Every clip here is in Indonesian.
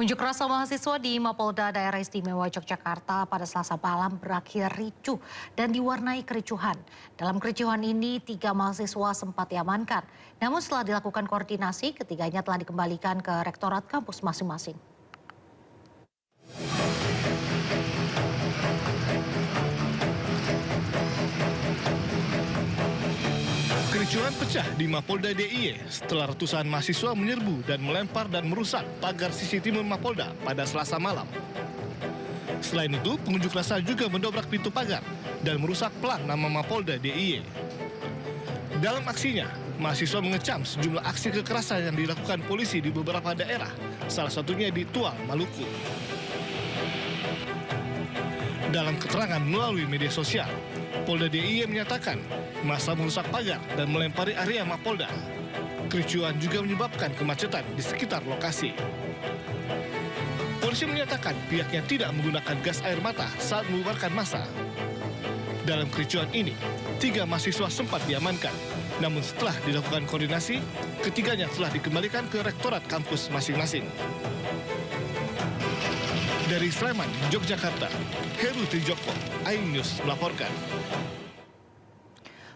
Unjuk rasa mahasiswa di Mapolda Daerah Istimewa Yogyakarta pada Selasa malam berakhir ricuh dan diwarnai kericuhan. Dalam kericuhan ini, 3 mahasiswa sempat diamankan. Namun setelah dilakukan koordinasi, ketiganya telah dikembalikan ke rektorat kampus masing-masing. Kericuhan pecah di Mapolda DIY setelah ratusan mahasiswa menyerbu dan melempar dan merusak pagar CCTV Mapolda pada Selasa malam. Selain itu, pengunjuk rasa juga mendobrak pintu pagar dan merusak pelang nama Mapolda DIY. Dalam aksinya, mahasiswa mengecam sejumlah aksi kekerasan yang dilakukan polisi di beberapa daerah, salah satunya di Tual, Maluku. Dalam keterangan melalui media sosial, Polda DIY menyatakan massa merusak pagar dan melempari area Mapolda. Kericuhan juga menyebabkan kemacetan di sekitar lokasi. Polisi menyatakan pihaknya tidak menggunakan gas air mata saat membubarkan massa. Dalam kericuhan ini, 3 mahasiswa sempat diamankan. Namun setelah dilakukan koordinasi, ketiganya telah dikembalikan ke rektorat kampus masing-masing. Dari Sleman, Yogyakarta, Heru Trijoko, iNews melaporkan.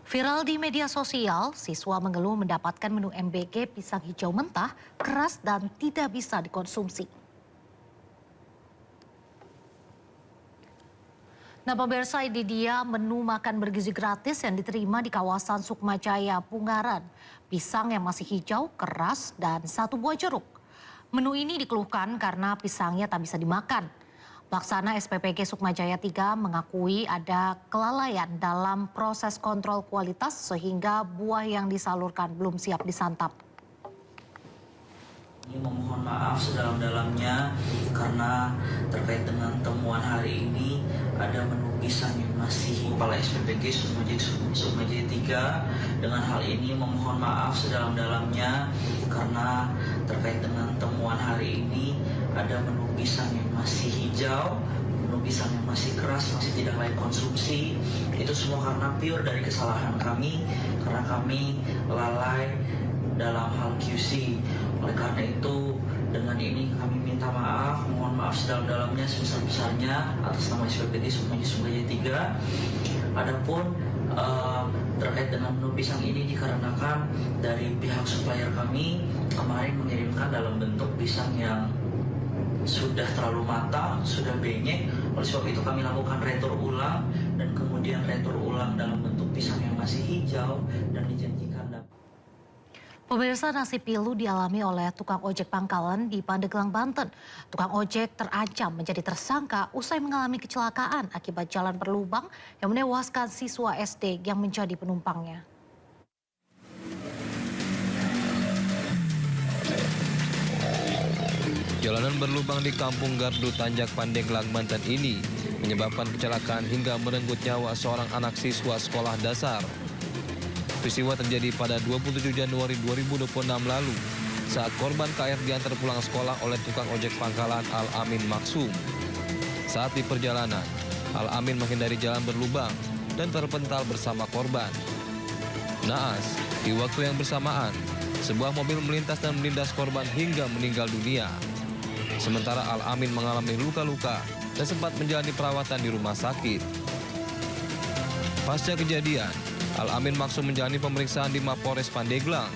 Viral di media sosial, siswa mengeluh mendapatkan menu MBG pisang hijau mentah, keras dan tidak bisa dikonsumsi. Nah, pemirsa, ini dia menu makan bergizi gratis yang diterima di kawasan Sukmajaya, Pungaran. Pisang yang masih hijau, keras, dan 1 buah jeruk. Menu ini dikeluhkan karena pisangnya tak bisa dimakan. Pelaksana SPPG Sukmajaya 3 mengakui ada kelalaian dalam proses kontrol kualitas sehingga buah yang disalurkan belum siap disantap. Memohon maaf sedalam-dalamnya karena terkait dengan temuan hari ini ada menu pisang yang masih kepala SPPG Sukmajaya 3. Dengan hal ini memohon maaf sedalam-dalamnya karena terkait dengan temuan hari ini ada menu pisang yang masih hijau, menu pisang yang masih keras, masih tidak layak konsumsi. Itu semua karena pure dari kesalahan kami, karena kami lalai dalam hal QC. Oleh karena itu, dengan ini kami minta maaf, mohon maaf sedalam-dalamnya sebesar-besarnya atas nama SPPG Sukmajaya 3. Adapun terkait dengan menu pisang ini dikarenakan dari pihak supplier kami kemarin mengirimkan dalam bentuk pisang yang sudah terlalu matang, sudah benyek. Oleh sebab itu kami lakukan retur ulang dan kemudian retur ulang dalam bentuk pisang yang masih hijau dan dijanjikan dapat. Pemirsa, nasib pilu dialami oleh tukang ojek pangkalan di Pandeglang, Banten. Tukang ojek terancam menjadi tersangka usai mengalami kecelakaan akibat jalan berlubang yang menewaskan siswa SD yang menjadi penumpangnya. Jalanan berlubang di Kampung Gardu, Tanjak, Pandeglang, Banten ini menyebabkan kecelakaan hingga merenggut nyawa seorang anak siswa sekolah dasar. Peristiwa terjadi pada 27 Januari 2026 lalu saat korban KR diantar pulang sekolah oleh tukang ojek pangkalan Al-Amin Maksum. Saat di perjalanan, Al-Amin menghindari jalan berlubang dan terpental bersama korban. Naas, di waktu yang bersamaan, sebuah mobil melintas dan menindas korban hingga meninggal dunia. Sementara Al-Amin mengalami luka-luka dan sempat menjalani perawatan di rumah sakit. Pasca kejadian, Al-Amin Maksum menjalani pemeriksaan di Mapores Pandeglang.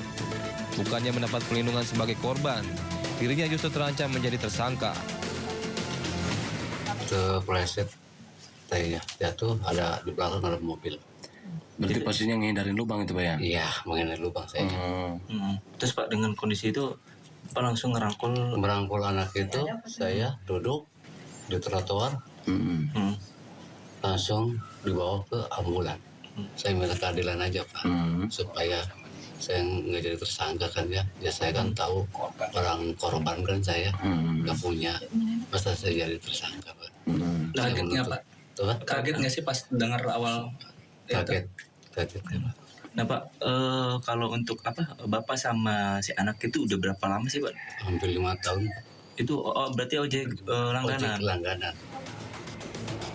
Bukannya mendapat perlindungan sebagai korban, dirinya justru terancam menjadi tersangka. Kepleset, saya jatuh, ada di belakang ada mobil. Berarti posisinya ngehindarin lubang itu Pak ya? Iya, menghindari lubang saya. Terus Pak dengan kondisi itu Pak langsung Merangkul anak itu, saya duduk di trotoar, langsung dibawa ke ambulan. Saya minta keadilan aja Pak, supaya saya nggak jadi tersangka kan ya. Ya saya kan tahu orang korban kan saya nggak punya, masa saya jadi tersangka Pak. Kagetnya Pak? Kaget nggak sih pas dengar awal? Kaget ya Pak. Nah Pak, kalau untuk Bapak sama si anak itu udah berapa lama sih Pak? Hampir 5 tahun. Itu berarti ojek langganan? Ojek langganan.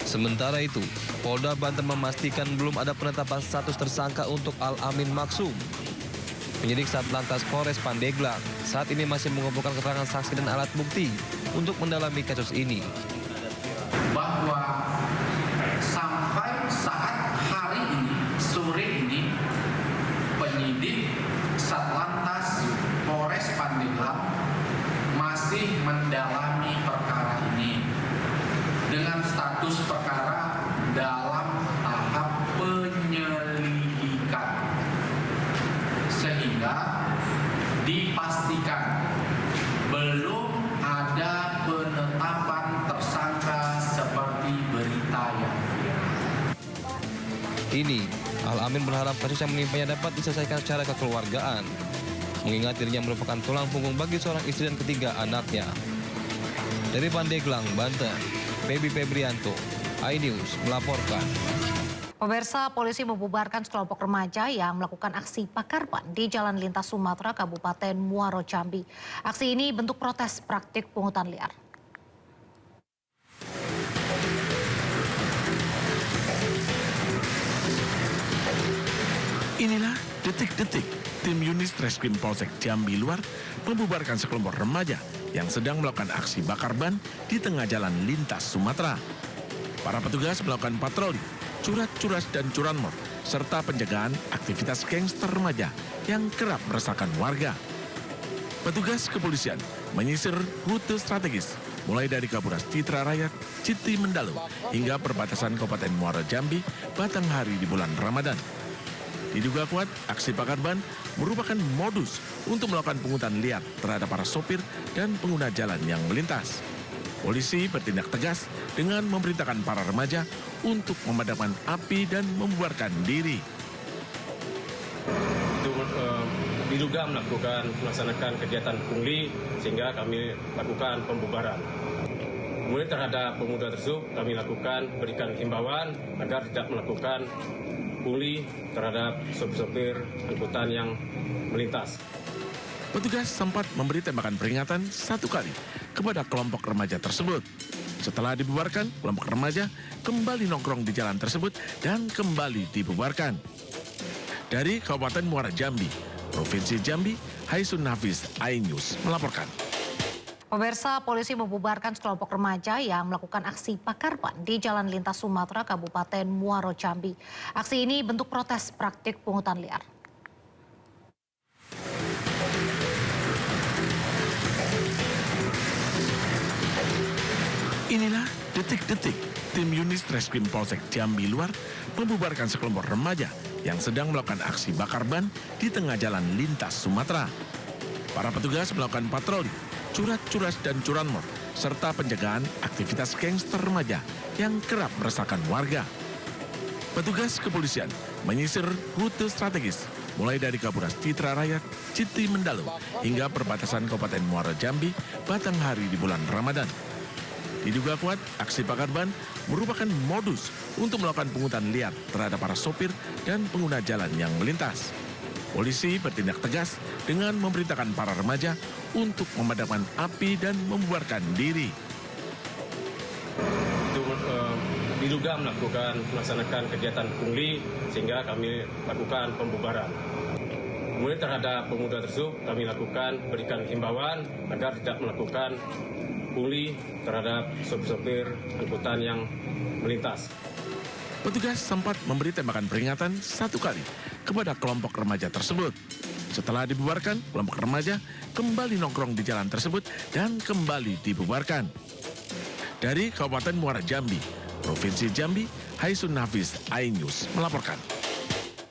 Sementara itu, Polda Banten memastikan belum ada penetapan status tersangka untuk Al-Amin Maksum. Penyidik Satlantas Polres Pandeglang saat ini masih mengumpulkan keterangan saksi dan alat bukti untuk mendalami kasus ini. Bahwa sampai saat hari ini, sore ini, penyidik Satlantas Polres Pandeglang masih mendalami perkara ini dengan status perkara dalam tahap penyelidikan, sehingga dipastikan belum ada penetapan tersangka seperti berita yang viral. Ini, Al-Amin berharap kasus yang menimpanya dapat diselesaikan secara kekeluargaan, mengingat dirinya merupakan tulang punggung bagi seorang istri dan ketiga anaknya. Dari Pandeglang, Banten, Feby Febrianto, iNews melaporkan. Pemirsa, polisi membubarkan sekelompok remaja yang melakukan aksi bakar ban di Jalan Lintas Sumatera, Kabupaten Muaro Jambi. Aksi ini bentuk protes praktik pungutan liar. Inilah detik-detik tim Unit Reskrim Polsek Jambi Luar membubarkan sekelompok remaja yang sedang melakukan aksi bakar ban di tengah jalan lintas Sumatera. Para petugas melakukan patroli, curat-curas dan curanmor, serta penjagaan aktivitas gangster remaja yang kerap meresahkan warga. Petugas kepolisian menyisir rute strategis mulai dari Kapolres Citra Raya, Citi Mendalu, hingga perbatasan Kabupaten Muaro Jambi, Batanghari di bulan Ramadan. Diduga kuat, aksi bakar ban merupakan modus untuk melakukan pungutan liar terhadap para sopir dan pengguna jalan yang melintas. Polisi bertindak tegas dengan memerintahkan para remaja untuk memadamkan api dan membubarkan diri. Itu diduga melaksanakan kegiatan pungli sehingga kami lakukan pembubaran. Kemudian terhadap pemuda tersebut kami berikan himbauan agar tidak melakukan pungli terhadap sopir-sopir angkutan yang melintas. Petugas sempat memberi tembakan peringatan 1 kali kepada kelompok remaja tersebut. Setelah dibubarkan, kelompok remaja kembali nongkrong di jalan tersebut dan kembali dibubarkan. Dari Kabupaten Muaro Jambi, Provinsi Jambi, Haisun Hafiz, iNews melaporkan. Pemirsa, polisi membubarkan sekelompok remaja yang melakukan aksi bakar ban di Jalan Lintas Sumatera, Kabupaten Muaro Jambi. Aksi ini bentuk protes praktik pungutan liar. Inilah detik-detik tim Unit Reskrim Polsek Jambi Luar membubarkan sekelompok remaja yang sedang melakukan aksi bakar ban di tengah jalan lintas Sumatera. Para petugas melakukan patroli, curat-curas dan curanmor, serta penjagaan aktivitas gangster remaja yang kerap meresahkan warga. Petugas kepolisian menyisir rute strategis mulai dari Kapolres Citra Raya, Citi Mendalu, hingga perbatasan Kabupaten Muaro Jambi, Batanghari di bulan Ramadan. Diduga kuat, aksi bakar ban merupakan modus untuk melakukan pungutan liar terhadap para sopir dan pengguna jalan yang melintas. Polisi bertindak tegas dengan memerintahkan para remaja untuk memadamkan api dan membubarkan diri. Itu diduga melaksanakan kegiatan pungli sehingga kami lakukan pembubaran. Kemudian terhadap pemuda tersebut kami berikan himbauan agar tidak melakukan pungli terhadap sopir-sopir angkutan yang melintas. Petugas sempat memberi tembakan peringatan 1 kali kepada kelompok remaja tersebut. Setelah dibubarkan, kelompok remaja kembali nongkrong di jalan tersebut dan kembali dibubarkan. Dari Kabupaten Muaro Jambi, Provinsi Jambi, Haisun Hafiz, iNews melaporkan.